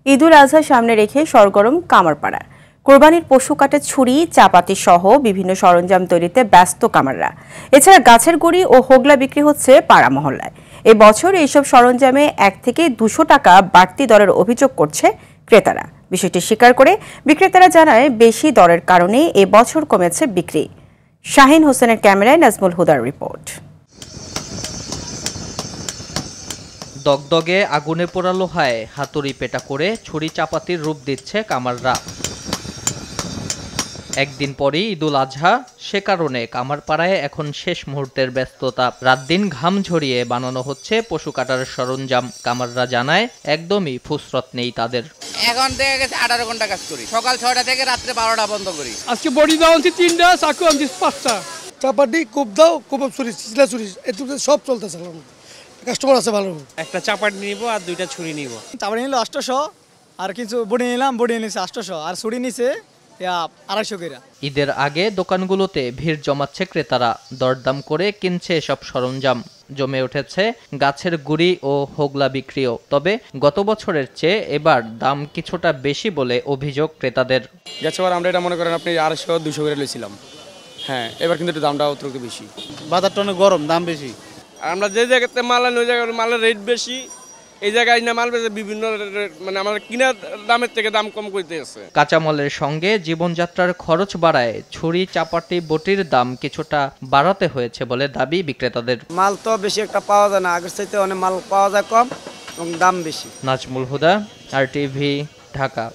ঈদুল আজহা সামনে রেখে সরগরম কামারপাড়া। কোরবানির পশু কাটার ছুরি, চাপাতি সহ বিভিন্ন সরঞ্জাম তৈরিতে ব্যস্ত কামাররা। এছাড়া গাছের গুঁড়ি ও হোগলা বিক্রি হচ্ছে পাড়া মহল্লায়। এই বছর এইসব সরঞ্জামে 1 থেকে 200 টাকা বাড়তি দরের অভিযোগ করছে ক্রেতারা। বিষয়টি স্বীকার করে বিক্রেতারা জানায়, বেশি দরের কারণে এবছর কমেছে বিক্রি। শাহিন হোসেনের ক্যামেরায় নাজমুল হুদার রিপোর্ট। দগদগে আগুনে পোড়া লোহায় হাতুড়ি পেটা করে ছুরি চাপাতির রূপ দিচ্ছে কামাররা। একদিন পরেই ঈদুল আজহা, সে কারণে কামারপাড়ায় এখন শেষ মুহূর্তের ব্যস্ততা। রাত দিন ঘাম ঝরিয়ে বানানো হচ্ছে পশু কাটার সরঞ্জাম। কামাররা জানায়, একদমই ফুসরত নেই তাদের। এখন থেকে গেছে 18 ঘন্টা কাজ করি, সকাল 6টা থেকে রাত্রে 12টা বন্ধ করি। আজকে বডি দাও আনছি 3টা, চাকু আনছি 5টা, চাপাটি কুপ দাও, কুপ ছুরি, চিলা ছুরি, এটুকু সব চলতেছে। কাস্টমার আছে ভালো। একটা চাপাটি নিব আর 2টা ছুরি নিব। চাপাটি নিল 800, আর কিছু বডি নিলাম, বডি নিছে 800, আর ছুরি নিছে 250 করে। ঈদের আগে দোকানগুলোতে ভিড় জমাচ্ছে ক্রেতারা, দরদাম করে কিনছে এসব সরঞ্জাম। জমে উঠেছে গাছের গুঁড়ি ও হোগলা বিক্রিও। তবে গত বছরের চেয়ে এবার দাম কিছুটা বেশি বলে অভিযোগ ক্রেতাদের। গেছবার আমরা এটা মনে করেন আপনি 250-200 করে লইছিলাম। হ্যাঁ, এবার কিন্তু একটু দামটা অতিরিক্ত বেশি। বাজারটা অনেক গরম, দাম বেশি। আমরা যে জায়গাতে মাল আনি ওই জায়গায় মালের রেট বেশি, এই জায়গায় না মাল বেশি বিভিন্ন, মানে আমরা কিনা দামের থেকে দাম কম করতে আছে। কাঁচামালের সঙ্গে জীবনযাত্রার খরচ বাড়ায় ছুরি, চাপাটি, বটির দাম কিছুটা বাড়াতে হয়েছে বলে দাবি বিক্রেতাদের। মাল তো বেশি একটা পাওয়া যায় না, আগের চাইতে অনেক মাল পাওয়া যায় কম এবং দাম বেশি। নাজমুল হুদা, RTV, ঢাকা।